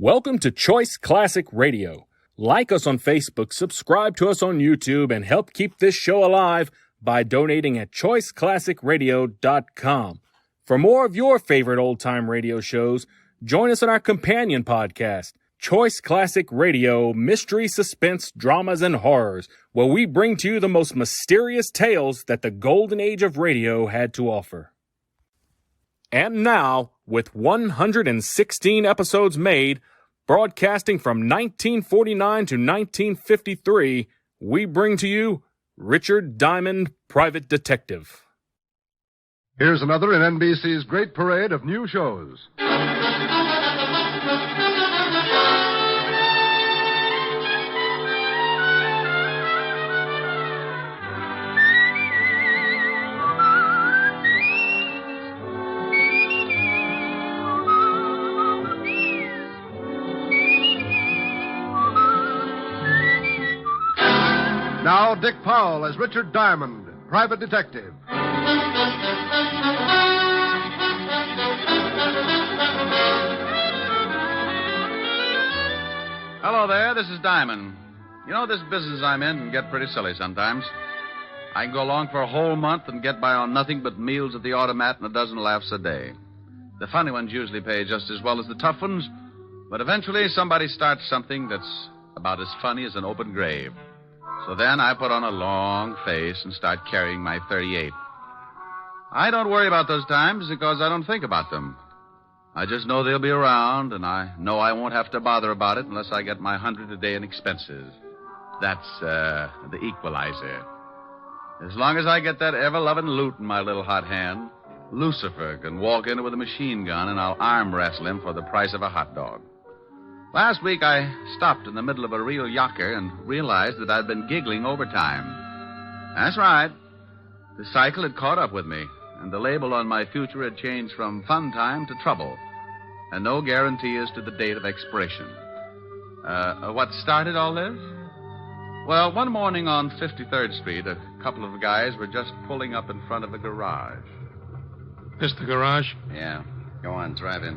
Welcome to Choice Classic Radio. Like us on Facebook, subscribe to us on YouTube, and help keep this show alive by donating at choiceclassicradio.com. For more of your favorite old-time radio shows, join us on our companion podcast, Choice Classic Radio, Mystery, Suspense, Dramas, and Horrors, where we bring to you the most mysterious tales that the golden age of radio had to offer. And now, with 116 episodes made, broadcasting from 1949 to 1953, we bring to you Richard Diamond, Private Detective. Here's another in NBC's great parade of new shows. Now, Dick Powell as Richard Diamond, Private Detective. Hello there, this is Diamond. You know, this business I'm in can get pretty silly sometimes. I can go along for a whole month and get by on nothing but meals at the automat and a dozen laughs a day. The funny ones usually pay just as well as the tough ones, but eventually somebody starts something that's about as funny as an open grave. So then I put on a long face and start carrying my 38. I don't worry about those times because I don't think about them. I just know they'll be around, and I know I won't have to bother about it unless I get my 100 a day in expenses. That's, the equalizer. As long as I get that ever-loving loot in my little hot hand, Lucifer can walk in with a machine gun and I'll arm wrestle him for the price of a hot dog. Last week, I stopped in the middle of a real yocker and realized that I'd been giggling overtime. That's right. The cycle had caught up with me, and the label on my future had changed from fun time to trouble, and no guarantee as to the date of expiration. What started all this? Well, one morning on 53rd Street, a couple of guys were just pulling up in front of a garage. This the garage? Yeah. Go on, drive in.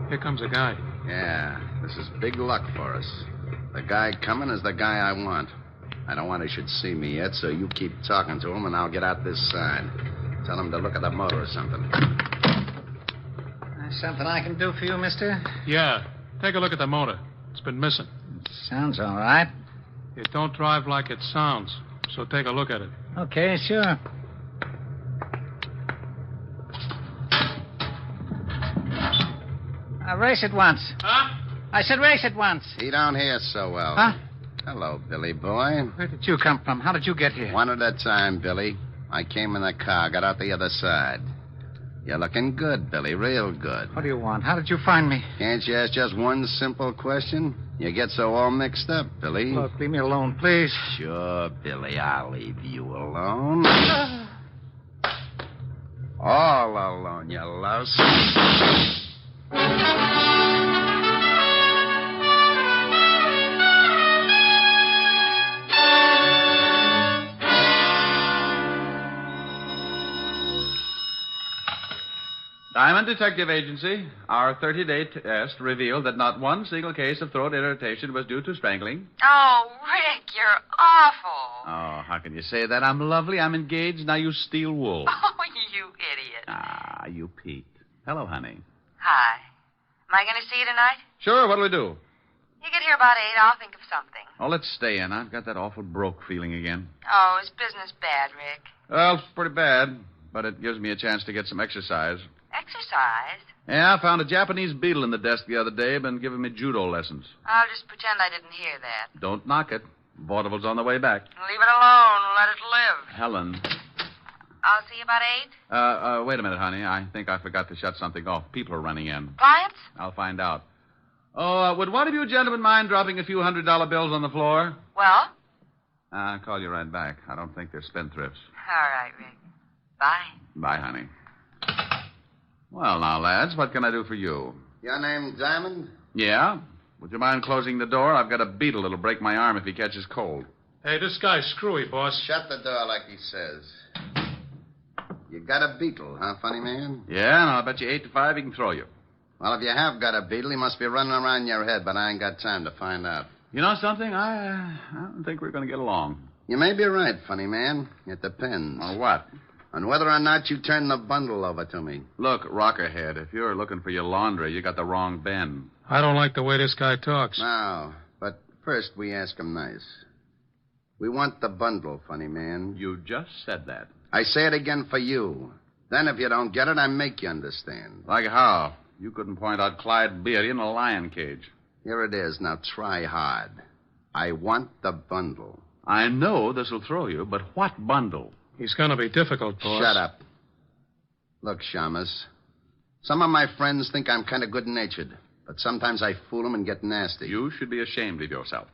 Here comes a guy. Yeah, this is big luck for us. The guy coming is the guy I want. I don't want he should see me yet, so you keep talking to him, and I'll get out this side. Tell him to look at the motor or something. Something I can do for you, mister? Yeah. Take a look at the motor. It's been missing. Sounds all right. It don't drive like it sounds, so take a look at it. Okay, sure. Race it once. Huh? I said race it once. He don't hear so well. Huh? Hello, Billy boy. Where did you come from? How did you get here? One at a time, Billy. I came in the car, got out the other side. You're looking good, Billy, real good. What do you want? How did you find me? Can't you ask just one simple question? You get so all mixed up, Billy. Look, leave me alone, please. Sure, Billy, I'll leave you alone. All alone, you louse. Diamond Detective Agency, our 30-day test revealed that not one single case of throat irritation was due to strangling. Oh, Rick, you're awful. Oh, how can you say that? I'm lovely, I'm engaged, now you steal wool. Oh, you idiot. Ah, you peaked. Hello, honey. Hi. Am I going to see you tonight? Sure, what'll we do? You get here about 8, I'll think of something. Oh, let's stay in. I've got that awful broke feeling again. Oh, is business bad, Rick? Well, it's pretty bad, but it gives me a chance to get some exercise. Exercise? Yeah, I found a Japanese beetle in the desk the other day, been giving me judo lessons. I'll just pretend I didn't hear that. Don't knock it. Vaudeville's on the way back. Leave it alone. Let it live. Helen. I'll see you about 8. Wait a minute, honey. I think I forgot to shut something off. People are running in. Clients? I'll find out. Oh, would one of you gentlemen mind dropping a few $100 bills on the floor? Well? I'll call you right back. I don't think they're spendthrifts. All right, Rick. Bye. Bye, honey. Well, now, lads, what can I do for you? Your name Diamond? Yeah? Would you mind closing the door? I've got a beetle that'll break my arm if he catches cold. Hey, this guy's screwy, boss. Shut the door like he says. You got a beetle, huh, funny man? Yeah, and I'll bet you 8 to 5 he can throw you. Well, if you have got a beetle, he must be running around your head, but I ain't got time to find out. You know something? I don't think we're going to get along. You may be right, funny man. It depends. On what? On whether or not you turn the bundle over to me. Look, Rockerhead, if you're looking for your laundry, you got the wrong Ben. I don't like the way this guy talks. Now, but first we ask him nice. We want the bundle, funny man. You just said that. I say it again for you. Then if you don't get it, I make you understand. Like how? You couldn't point out Clyde Beatty in a lion cage. Here it is. Now try hard. I want the bundle. I know this will throw you, but what bundle? He's going to be difficult, boss. Shut up. Look, Shamus. Some of my friends think I'm kind of good-natured, but sometimes I fool them and get nasty. You should be ashamed of yourself.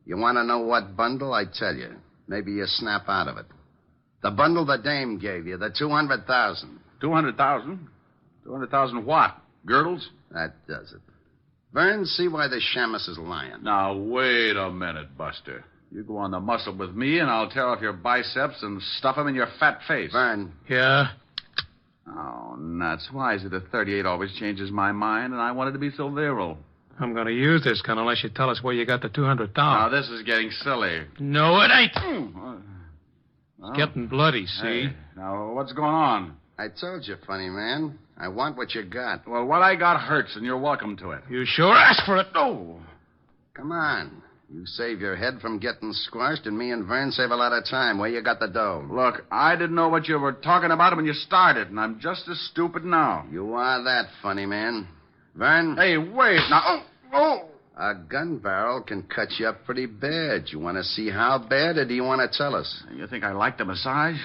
You want to know what bundle? I tell you. Maybe you snap out of it. The bundle the dame gave you, the 200,000. 200,000? 200,000 what? Girdles? That does it. Vern, see why the Shamus is lying. Now, wait a minute, Buster. You go on the muscle with me, and I'll tear off your biceps and stuff them in your fat face. Vern. Yeah? Oh, nuts. Why is it that 38 always changes my mind, and I wanted to be so virile? I'm going to use this gun unless you tell us where you got the 200,000. Now, this is getting silly. No, it ain't. Well, It's getting bloody, see? Hey, now, what's going on? I told you, funny man. I want what you got. Well, what I got hurts, and you're welcome to it. You sure ask for it. Oh. Come on. You save your head from getting squashed, and me and Vern save a lot of time. Where you got the dough? Look, I didn't know what you were talking about when you started, and I'm just as stupid now. You are that, funny man. Vern? Hey, wait. Now, oh. A gun barrel can cut you up pretty bad. You want to see how bad, or do you want to tell us? You think I like the massage?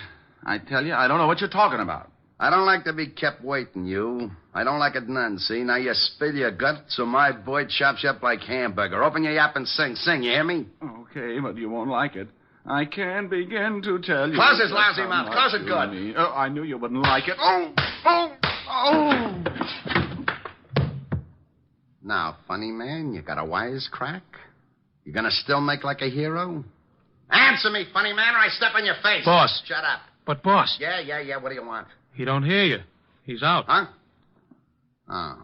I tell you, I don't know what you're talking about. I don't like to be kept waiting, you. I don't like it none, see? Now you spill your guts, so my boy chops you up like hamburger. Open your yap and sing. Sing, you hear me? Okay, but you won't like it. I can't begin to tell you. Close his lousy mouth. Close it good. Oh, I knew you wouldn't like it. Oh! Now, funny man, you got a wisecrack? You gonna still make like a hero? Answer me, funny man, or I step on your face. Boss. Shut up. But, boss, Yeah. What do you want? he don't hear you. He's out. Huh? Oh.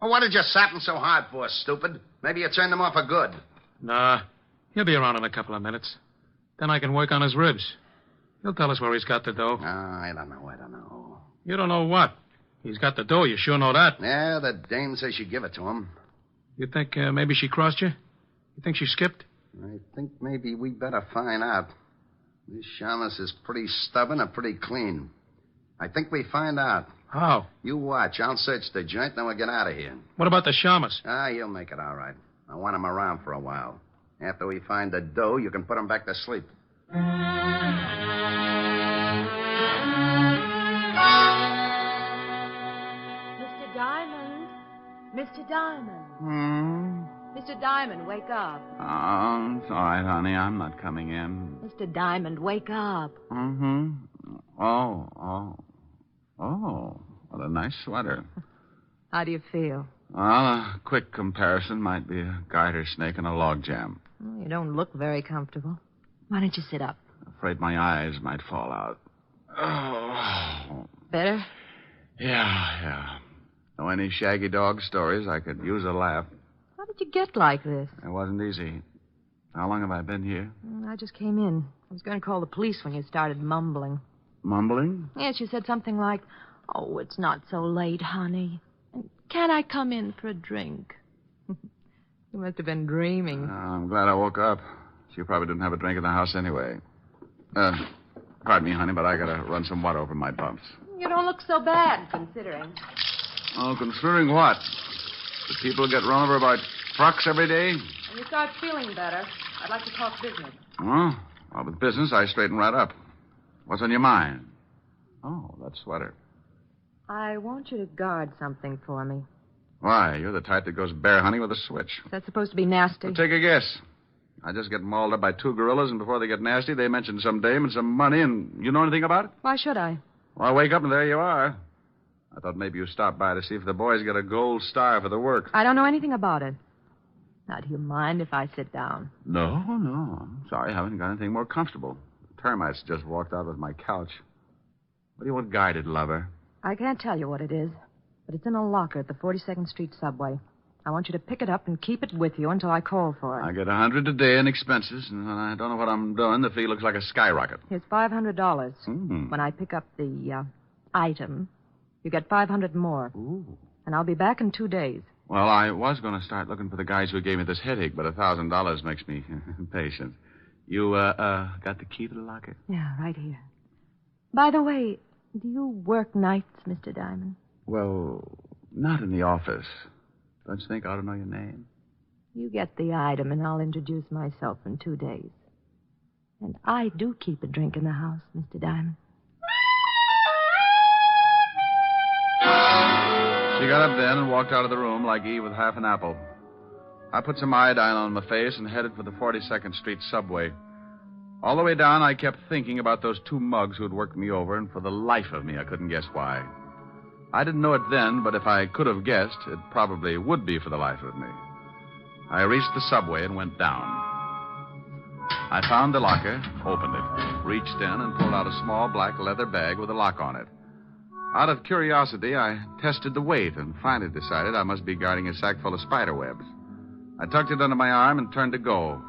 Well, what did you sap him so hard for, stupid? Maybe you turned him off for good. Nah, he'll be around in a couple of minutes. Then I can work on his ribs. He'll tell us where he's got the dough. I don't know. You don't know what? He's got the dough, you sure know that. Yeah, the dame says you give it to him. You think maybe she crossed you? You think she skipped? I think maybe we better find out. This Shamus is pretty stubborn and pretty clean. I think we find out. How? You watch. I'll search the joint, then we'll get out of here. What about the Shamus? You'll make it all right. I want him around for a while. After we find the dough, you can put him back to sleep. Mr. Diamond. Mr. Diamond. Mr. Diamond, wake up. Oh, it's all right, honey. I'm not coming in. Mr. Diamond, wake up. Mm-hmm. Oh. What a nice sweater. How do you feel? Well, a quick comparison might be a garter snake and a log jam. You don't look very comfortable. Why don't you sit up? Afraid my eyes might fall out. Oh. Better? Yeah. Know any shaggy dog stories? I could use a laugh. How did you get like this? It wasn't easy. How long have I been here? I just came in. I was going to call the police when you started mumbling. Mumbling? Yes, you said something like, "Oh, it's not so late, honey. And can't I come in for a drink?" You must have been dreaming. I'm glad I woke up. She probably didn't have a drink in the house anyway. Pardon me, honey, but I gotta run some water over my bumps. You don't look so bad, considering. Oh, considering what? Do people get run over by trucks every day? When you start feeling better, I'd like to talk business. Oh, well, with business, I straighten right up. What's on your mind? Oh, that sweater. I want you to guard something for me. Why? You're the type that goes bear hunting with a switch. Is that supposed to be nasty? Well, take a guess. I just get mauled up by two gorillas, and before they get nasty, they mention some dame and some money, and you know anything about it? Why should I? Well, I wake up, and there you are. I thought maybe you stopped by to see if the boys get a gold star for the work. I don't know anything about it. Now, do you mind if I sit down? No. I'm sorry, I haven't got anything more comfortable. The termites just walked out with my couch. What do you want guided, lover? I can't tell you what it is, but it's in a locker at the 42nd Street subway. I want you to pick it up and keep it with you until I call for it. I get $100 a day in expenses, and when I don't know what I'm doing, the fee looks like a skyrocket. Here's $500. Mm. When I pick up the item, you get $500 more. Ooh. And I'll be back in 2 days. Well, I was going to start looking for the guys who gave me this headache, but $1,000 makes me impatient. You, got the key to the locker? Yeah, right here. By the way, do you work nights, Mr. Diamond? Well, not in the office. Don't you think I ought to know your name? You get the item, and I'll introduce myself in 2 days. And I do keep a drink in the house, Mr. Diamond. She got up then and walked out of the room like Eve with half an apple. I put some iodine on my face and headed for the 42nd Street subway. All the way down, I kept thinking about those 2 mugs who had worked me over, and for the life of me, I couldn't guess why. I didn't know it then, but if I could have guessed, it probably would be for the life of me. I reached the subway and went down. I found the locker, opened it, reached in, and pulled out a small black leather bag with a lock on it. Out of curiosity, I tested the weight and finally decided I must be guarding a sack full of spider webs. I tucked it under my arm and turned to go.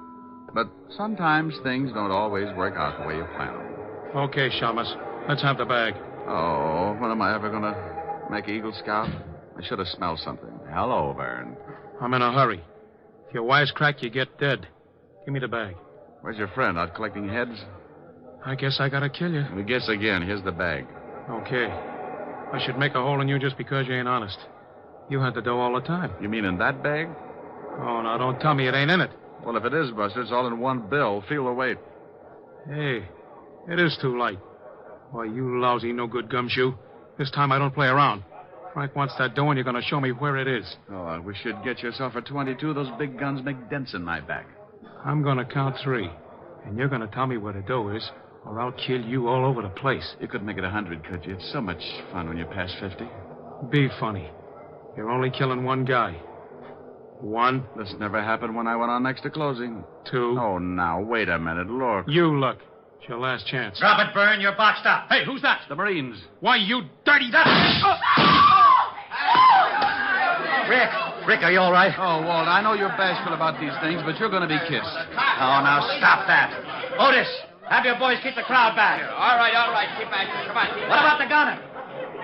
But sometimes things don't always work out the way you plan them. Okay, Shamus. Let's have the bag. Oh, when am I ever going to make Eagle Scout? I should have smelled something. Hello, Vern. I'm in a hurry. If you wisecrack, you get dead. Give me the bag. Where's your friend? Out collecting heads? I guess I gotta kill you. We guess again. Here's the bag. Okay. I should make a hole in you just because you ain't honest. You had the dough all the time. You mean in that bag? Oh, now don't tell me it ain't in it. Well, if it is, Buster, it's all in one bill. Feel the weight. Hey, it is too light. Why, you lousy, no-good gumshoe. This time I don't play around. Frank wants that dough, and you're going to show me where it is. Oh, I wish you'd get yourself a 22. Those big guns make dents in my back. I'm going to count 3, and you're going to tell me where the dough is, or I'll kill you all over the place. You couldn't make it 100, could you? It's so much fun when you're past 50. Be funny. You're only killing one guy. 1. This never happened when I went on next to closing. 2. Oh, now, wait a minute. Look. You look. It's your last chance. Drop it, Byrne. You're boxed up. Hey, who's that? The Marines. Why, you dirty... Rick, are you all right? Oh, Walt, I know you're bashful about these things, but you're going to be kissed. Oh, now stop that. Otis, have your boys keep the crowd back. All right. Keep back. Come on. What about the gunner?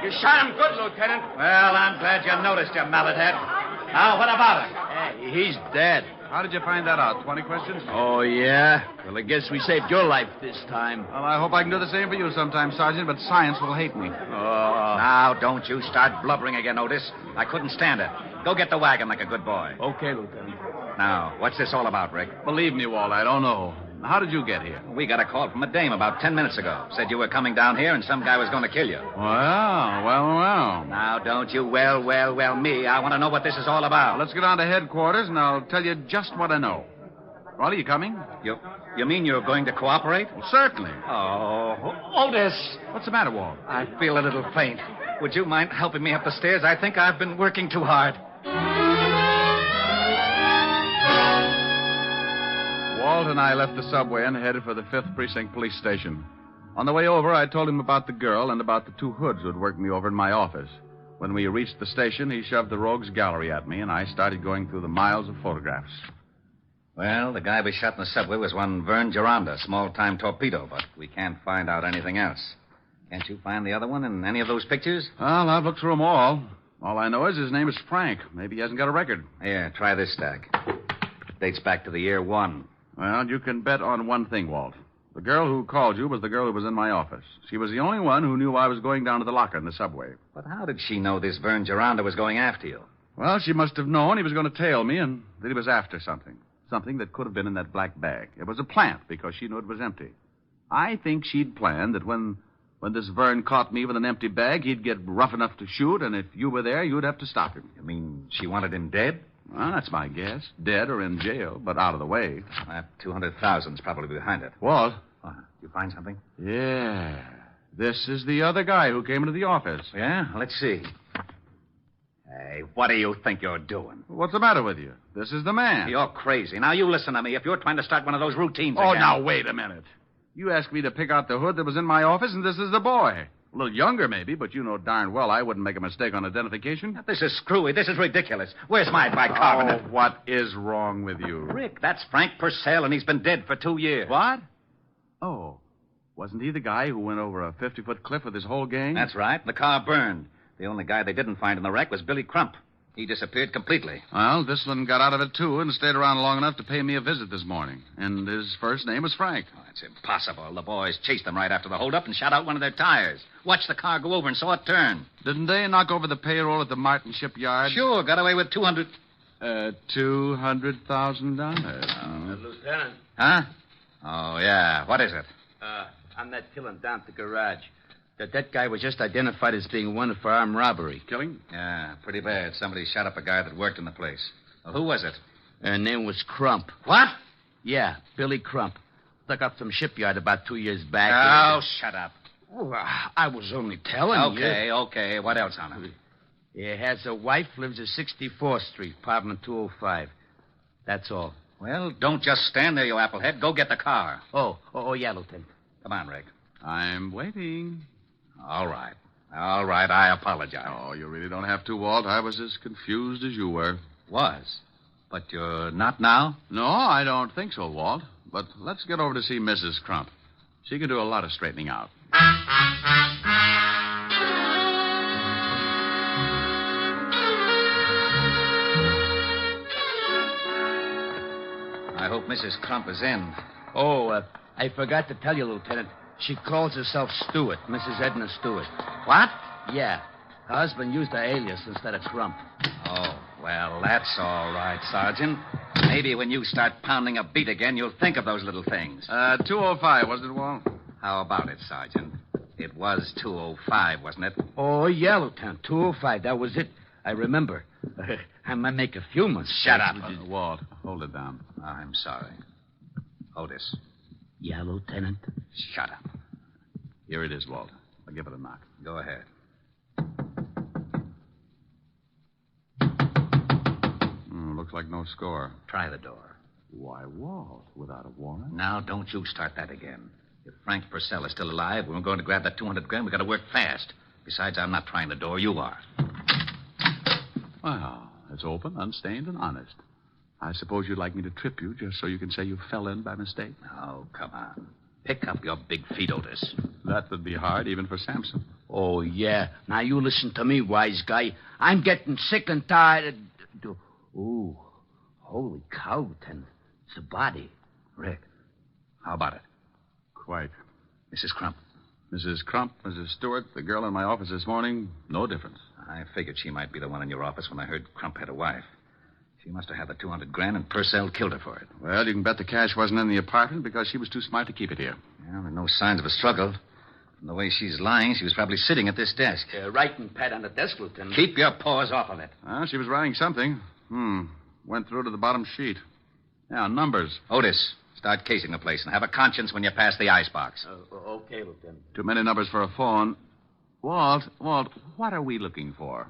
You shot him good, Lieutenant. Well, I'm glad you noticed, you mallet head. Now, what about him? He's dead. How did you find that out? 20 questions? Oh, yeah? Well, I guess we saved your life this time. Well, I hope I can do the same for you sometime, Sergeant, but science will hate me. Oh. Now, don't you start blubbering again, Otis. I couldn't stand it. Go get the wagon like a good boy. Okay, Lieutenant. Now, what's this all about, Rick? Believe me, Walt, I don't know. How did you get here? We got a call from a dame about 10 minutes ago. Said you were coming down here and some guy was going to kill you. Well. Now, don't you well me. I want to know what this is all about. Let's get on to headquarters, and I'll tell you just what I know. Well, are you coming? You mean you're going to cooperate? Well, certainly. Oh, Otis. What's the matter, Walt? I feel a little faint. Would you mind helping me up the stairs? I think I've been working too hard. Walt and I left the subway and headed for the 5th Precinct Police Station. On the way over, I told him about the girl and about the 2 hoods who'd worked me over in my office. When we reached the station, he shoved the rogues gallery at me, and I started going through the miles of photographs. Well, the guy we shot in the subway was one Vern Gironda, small-time torpedo, but we can't find out anything else. Can't you find the other one in any of those pictures? Well, I've looked through them all. All I know is his name is Frank. Maybe he hasn't got a record. Here, try this stack. Dates back to the year 1. Well, you can bet on one thing, Walt. The girl who called you was the girl who was in my office. She was the only one who knew I was going down to the locker in the subway. But how did she know this Vern Gironda was going after you? Well, she must have known he was going to tail me and that he was after something. Something that could have been in that black bag. It was a plant because she knew it was empty. I think she'd planned that when this Vern caught me with an empty bag, he'd get rough enough to shoot, and if you were there, you'd have to stop him. You mean she wanted him dead? Well, that's my guess. Dead or in jail, but out of the way. That 200,000's probably behind it. What? You find something? Yeah. This is the other guy who came into the office. Yeah? Let's see. Hey, what do you think you're doing? What's the matter with you? This is the man. You're crazy. Now, you listen to me. If you're trying to start one of those routines Oh, again... now, wait a minute. You asked me to pick out the hood that was in my office, and this is the boy. A little younger, maybe, but you know darn well I wouldn't make a mistake on identification. This is screwy. This is ridiculous. Where's my bicarbonate? Oh, what is wrong with you? Rick, that's Frank Purcell, and he's been dead for 2 years. What? Oh, wasn't he the guy who went over a 50-foot cliff with his whole gang? That's right. The car burned. The only guy they didn't find in the wreck was Billy Crump. He disappeared completely. Well, this one got out of it, too, and stayed around long enough to pay me a visit this morning. And his first name was Frank. Oh, that's impossible. The boys chased them right after the holdup and shot out one of their tires. Watched the car go over and saw it turn. Didn't they knock over the payroll at the Martin shipyard? Sure, got away with $200,000. Lieutenant. Huh? Oh, yeah. What is it? I'm that killing down at the garage. That guy was just identified as being wanted for armed robbery. Killing? Yeah, pretty bad. Somebody shot up a guy that worked in the place. Well, who was it? Her name was Crump. What? Yeah, Billy Crump. Stuck up some shipyard about 2 years back. Oh, shut up. Oh, I was only telling you. Okay. What else on him? He has a wife, lives at 64th Street, apartment 205. That's all. Well, don't just stand there, you applehead. Go get the car. Oh, yeah, Lieutenant. Come on, Rick. I'm waiting. All right. I apologize. Oh, you really don't have to, Walt. I was as confused as you were. Was. But you're not now? No, I don't think so, Walt. But let's get over to see Mrs. Crump. She can do a lot of straightening out. I hope Mrs. Crump is in. Oh, I forgot to tell you, Lieutenant. She calls herself Stewart, Mrs. Edna Stewart. What? Yeah. Her husband used her alias instead of Crump. Oh, well, that's all right, Sergeant. Maybe when you start pounding a beat again, you'll think of those little things. 205, wasn't it, Walt? How about it, Sergeant? It was 205, wasn't it? Oh, yeah, Lieutenant. 205. That was it. I remember. I might make a few mistakes. Shut up. Walt, hold it down. I'm sorry. Otis. Yeah, Lieutenant. Shut up. Here it is, Walt. I'll give it a knock. Go ahead. Looks like no score. Try the door. Why, Walt, without a warrant? Now, don't you start that again. If Frank Purcell is still alive, we're going to grab that $200,000. We've got to work fast. Besides, I'm not trying the door. You are. Well, it's open, unstained, and honest. I suppose you'd like me to trip you just so you can say you fell in by mistake? Oh, come on. Pick up your big feet, Otis. That would be hard, even for Samson. Oh, yeah. Now, you listen to me, wise guy. I'm getting sick and tired of... Ooh, holy cow, Lieutenant. It's a body. Rick, how about it? Quite. Mrs. Crump. Mrs. Crump, Mrs. Stewart, the girl in my office this morning, no difference. I figured she might be the one in your office when I heard Crump had a wife. She must have had the $200,000, and Purcell killed her for it. Well, you can bet the cash wasn't in the apartment because she was too smart to keep it here. Well, there are no signs of a struggle. From the way she's lying, she was probably sitting at this desk. Writing pad on the desk, Lieutenant. Keep your paws off of it. Well, she was writing something. Went through to the bottom sheet. Yeah, numbers. Otis, start casing the place and have a conscience when you pass the icebox. Okay, Lieutenant. Too many numbers for a phone. Walt, what are we looking for?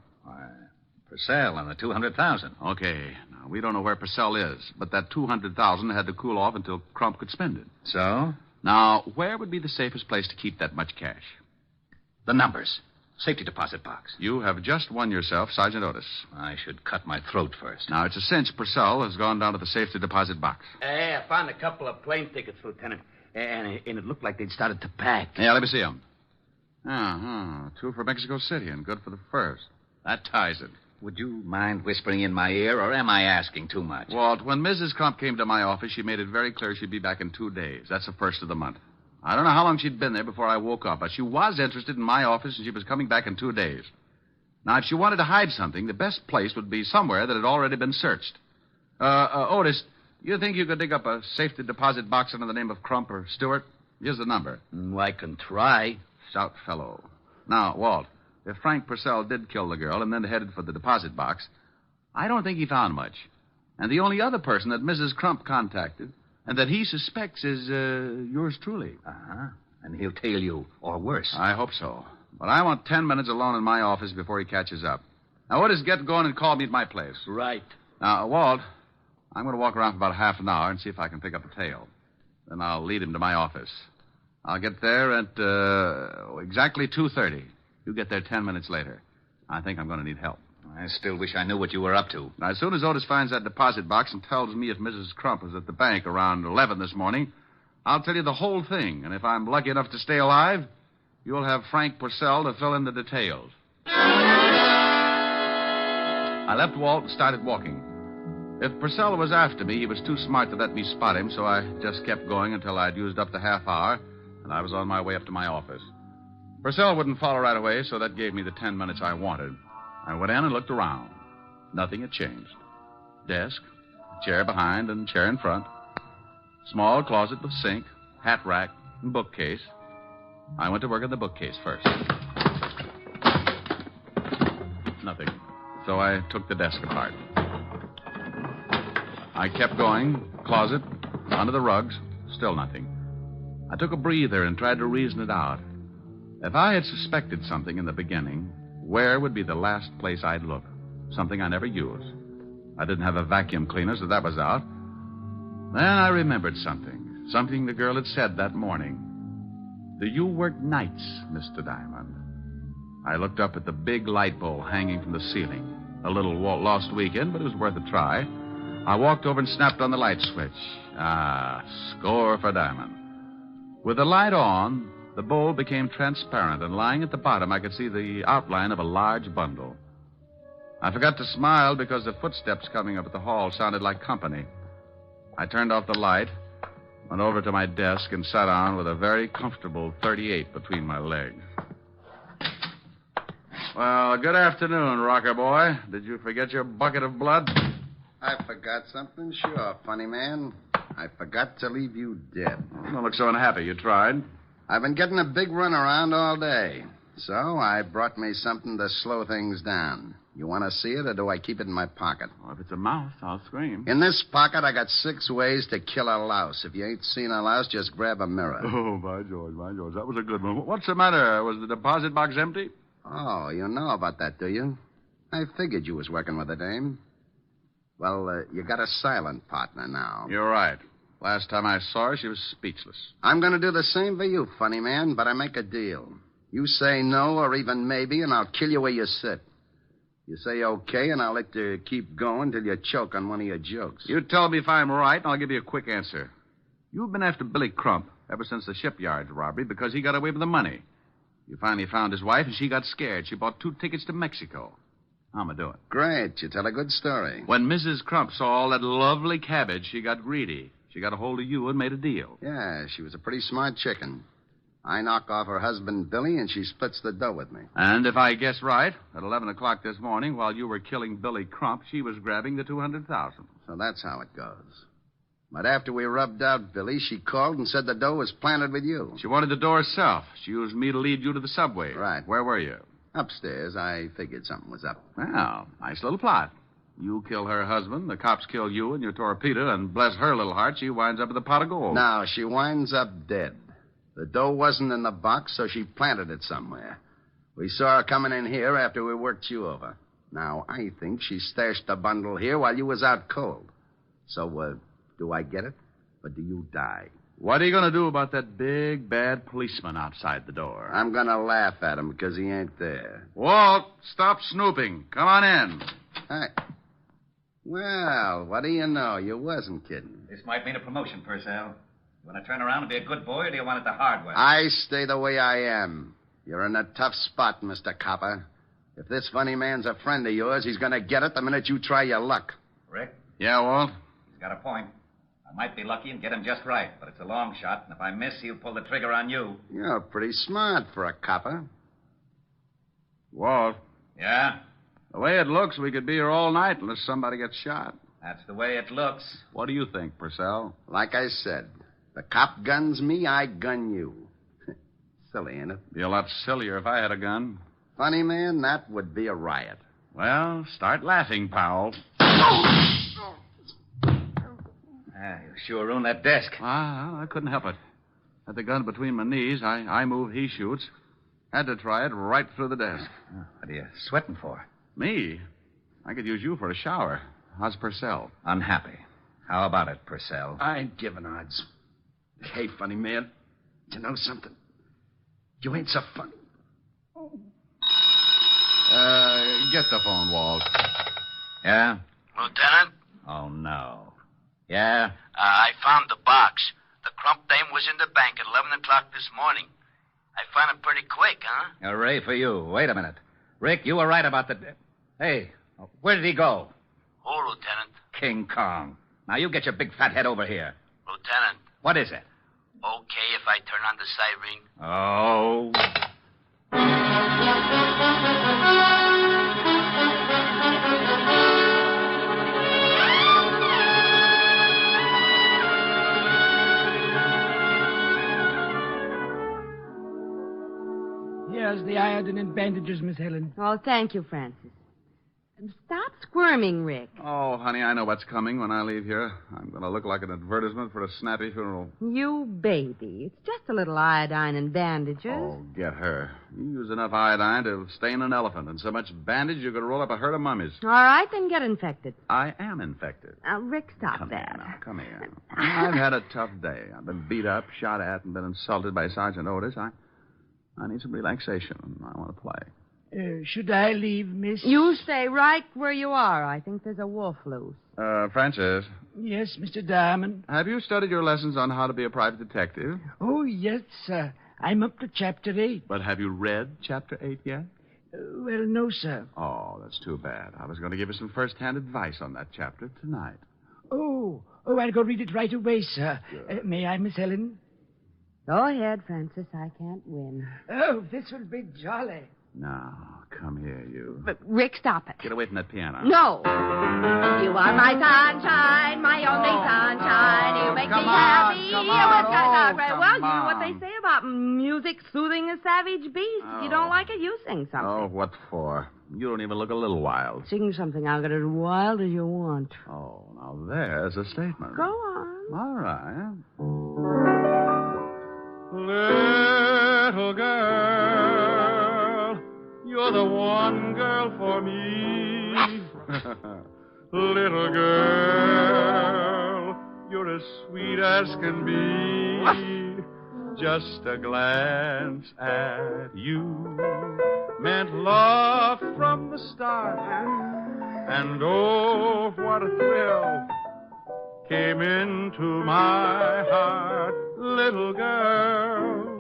Purcell and the $200,000. Okay. Now, we don't know where Purcell is, but that $200,000 had to cool off until Crump could spend it. So? Now, where would be the safest place to keep that much cash? The numbers. Safety deposit box. You have just won yourself Sergeant Otis. I should cut my throat first. Now, it's a cinch Purcell has gone down to the safety deposit box. Hey, I found a couple of plane tickets, Lieutenant. And it looked like they'd started to pack. Yeah, let me see them. Two for Mexico City and good for the first. That ties it. Would you mind whispering in my ear, or am I asking too much? Walt, when Mrs. Crump came to my office, she made it very clear she'd be back in 2 days. That's the first of the month. I don't know how long she'd been there before I woke up, but she was interested in my office, and she was coming back in 2 days. Now, if she wanted to hide something, the best place would be somewhere that had already been searched. Otis, you think you could dig up a safety deposit box under the name of Crump or Stewart? Here's the number. I can try. Stout fellow. Now, Walt, if Frank Purcell did kill the girl and then headed for the deposit box, I don't think he found much. And the only other person that Mrs. Crump contacted and that he suspects is yours truly. Uh-huh. And he'll tail you, or worse. I hope so. But I want 10 minutes alone in my office before he catches up. Now, Otis, get going and call me at my place. Right. Now, Walt, I'm going to walk around for about half an hour and see if I can pick up a tail. Then I'll lead him to my office. I'll get there at exactly 2:30. You get there 10 minutes later. I think I'm going to need help. I still wish I knew what you were up to. Now, as soon as Otis finds that deposit box and tells me if Mrs. Crump was at the bank around 11 this morning, I'll tell you the whole thing. And if I'm lucky enough to stay alive, you'll have Frank Purcell to fill in the details. I left Walt and started walking. If Purcell was after me, he was too smart to let me spot him, so I just kept going until I'd used up the half hour, and I was on my way up to my office. Purcell wouldn't follow right away, so that gave me the 10 minutes I wanted. I went in and looked around. Nothing had changed. Desk, chair behind and chair in front. Small closet with sink, hat rack, and bookcase. I went to work on the bookcase first. Nothing. So I took the desk apart. I kept going. Closet, under the rugs, still nothing. I took a breather and tried to reason it out. If I had suspected something in the beginning, where would be the last place I'd look? Something I never used. I didn't have a vacuum cleaner, so that was out. Then I remembered something. Something the girl had said that morning. Do you work nights, Mr. Diamond? I looked up at the big light bowl hanging from the ceiling. A little lost weekend, but it was worth a try. I walked over and snapped on the light switch. Score for Diamond. With the light on, the bowl became transparent, and lying at the bottom, I could see the outline of a large bundle. I forgot to smile because the footsteps coming up at the hall sounded like company. I turned off the light, went over to my desk, and sat down with a very comfortable 38 between my legs. Well, good afternoon, rocker boy. Did you forget your bucket of blood? I forgot something? Sure, funny man. I forgot to leave you dead. You don't look so unhappy. You tried. I've been getting a big run around all day. So I brought me something to slow things down. You want to see it, or do I keep it in my pocket? Well, if it's a mouse, I'll scream. In this pocket, I got 6 ways to kill a louse. If you ain't seen a louse, just grab a mirror. Oh, by George. That was a good one. What's the matter? Was the deposit box empty? Oh, you know about that, do you? I figured you was working with a dame. Well, you got a silent partner now. You're right. Last time I saw her, she was speechless. I'm going to do the same for you, funny man, but I make a deal. You say no or even maybe, and I'll kill you where you sit. You say okay, and I'll let you keep going till you choke on one of your jokes. You tell me if I'm right, and I'll give you a quick answer. You've been after Billy Crump ever since the shipyard robbery because he got away with the money. You finally found his wife, and she got scared. She bought 2 tickets to Mexico. How am I doing? Great. You tell a good story. When Mrs. Crump saw all that lovely cabbage, she got greedy. She got a hold of you and made a deal. Yeah, she was a pretty smart chicken. I knock off her husband, Billy, and she splits the dough with me. And if I guess right, at 11 o'clock this morning, while you were killing Billy Crump, she was grabbing the $200,000. So that's how it goes. But after we rubbed out Billy, she called and said the dough was planted with you. She wanted the dough herself. She used me to lead you to the subway. Right. Where were you? Upstairs. I figured something was up. Well, nice little plot. You kill her husband, the cops kill you and your torpedo, and bless her little heart, she winds up with a pot of gold. No, she winds up dead. The dough wasn't in the box, so she planted it somewhere. We saw her coming in here after we worked you over. Now, I think she stashed the bundle here while you was out cold. So, do I get it, or do you die? What are you going to do about that big, bad policeman outside the door? I'm going to laugh at him because he ain't there. Walt, stop snooping. Come on in. Hey. Well, what do you know? You wasn't kidding. This might mean a promotion, Purcell. You want to turn around and be a good boy, or do you want it the hard way? I stay the way I am. You're in a tough spot, Mr. Copper. If this funny man's a friend of yours, he's going to get it the minute you try your luck. Rick? Yeah, Walt? He's got a point. I might be lucky and get him just right, but it's a long shot, and if I miss, he'll pull the trigger on you. You're pretty smart for a copper. Walt? Yeah? The way it looks, we could be here all night unless somebody gets shot. That's the way it looks. What do you think, Purcell? Like I said, the cop guns me, I gun you. Silly, ain't it? Be a lot sillier if I had a gun. Funny, man, that would be a riot. Well, start laughing, pal. You sure ruined that desk. I couldn't help it. Had the gun between my knees. I move, he shoots. Had to try it right through the desk. What are you sweating for? Me? I could use you for a shower. How's Purcell? Unhappy. How about it, Purcell? I ain't giving odds. Hey, funny man. You know something? You ain't so funny. Get the phone, Walt. Yeah? Lieutenant? Oh, no. Yeah? I found the box. The crump dame was in the bank at 11 o'clock this morning. I found it pretty quick, huh? Hooray for you. Wait a minute. Rick, you were right about the... Hey, where did he go? Who, Lieutenant? King Kong. Now, you get your big fat head over here. Lieutenant. What is it? Okay if I turn on the siren? Oh. Here's the iodine and bandages, Miss Helen. Oh, thank you, Francis. Stop squirming, Rick. Oh, honey, I know what's coming when I leave here. I'm going to look like an advertisement for a snappy funeral. You baby. It's just a little iodine and bandages. Oh, get her. You use enough iodine to stain an elephant, and so much bandage you could roll up a herd of mummies. All right, then get infected. I am infected. Rick, stop Come that. Here now. Come here. I've had a tough day. I've been beat up, shot at, and been insulted by Sergeant Otis. I need some relaxation. I want to play. Should I leave, miss? You stay right where you are. I think there's a wolf loose. Francis. Yes, Mr. Diamond. Have you studied your lessons on how to be a private detective? Oh, yes, sir. I'm up to Chapter 8. But have you read Chapter 8 yet? Well, no, sir. Oh, that's too bad. I was going to give you some first-hand advice on that chapter tonight. Oh, I'll go read it right away, sir. May I, Miss Helen? Go ahead, Francis. I can't win. Oh, this will be jolly. Now, come here, you. But, Rick, stop it. Get away from that piano. No. You are my sunshine, my only sunshine. You make me happy. Come Well, you know what they say about music soothing a savage beast. If you don't like it, you sing something. Oh, what for? You don't even look a little wild. Sing something. I'll get as wild as you want. Oh, now there's a statement. Go on. All right. Little girl, you're the one girl for me. Little girl, you're as sweet as can be. Just a glance at you meant love from the start. And oh, what a thrill came into my heart. Little girl,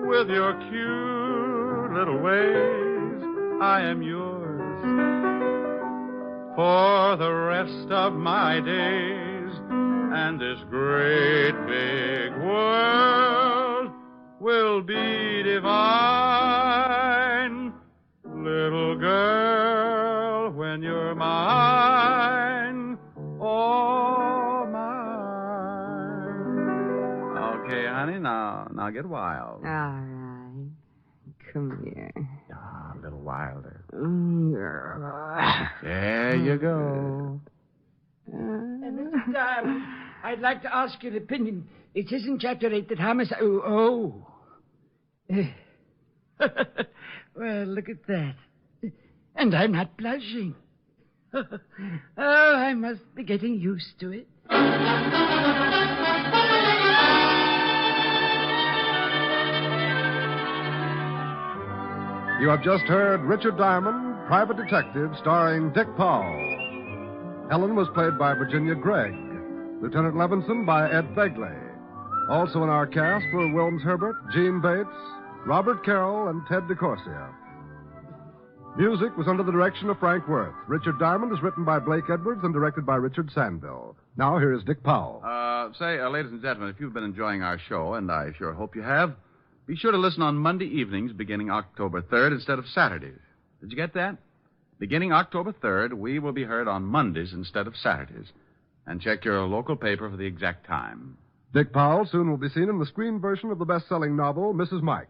with your cute little ways, I am yours for the rest of my days. And this great big world will be divine. Little girl, when you're mine, oh, mine. Okay, honey, now get wild. All right. Come here. Ah, a little wilder. Yeah. There you go. Mr. Diamond, I'd like to ask your opinion. It says in Chapter 8 that homicide... Oh. Well, look at that. And I'm not blushing. Oh, I must be getting used to it. You have just heard Richard Diamond, Private Detective, starring Dick Powell. Helen was played by Virginia Gregg. Lieutenant Levinson by Ed Begley. Also in our cast were Wilms Herbert, Gene Bates, Robert Carroll, and Ted DeCorsia. Music was under the direction of Frank Worth. Richard Diamond is written by Blake Edwards and directed by Richard Sandville. Now, here is Dick Powell. Ladies and gentlemen, if you've been enjoying our show, and I sure hope you have, be sure to listen on Monday evenings beginning October 3rd instead of Saturdays. Did you get that? Beginning October 3rd, we will be heard on Mondays instead of Saturdays. And check your local paper for the exact time. Dick Powell soon will be seen in the screen version of the best-selling novel, Mrs. Mike.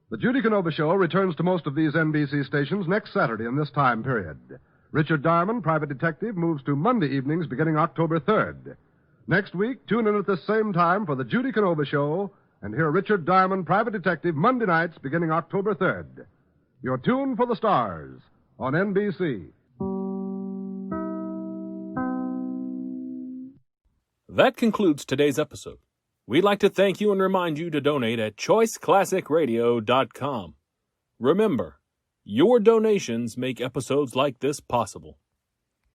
The Judy Canova Show returns to most of these NBC stations next Saturday in this time period. Richard Diamond, Private Detective, moves to Monday evenings beginning October 3rd. Next week, tune in at the same time for the Judy Canova Show and hear Richard Diamond, Private Detective, Monday nights beginning October 3rd. You're tuned for the stars on NBC. That concludes today's episode. We'd like to thank you and remind you to donate at choiceclassicradio.com. Remember, your donations make episodes like this possible.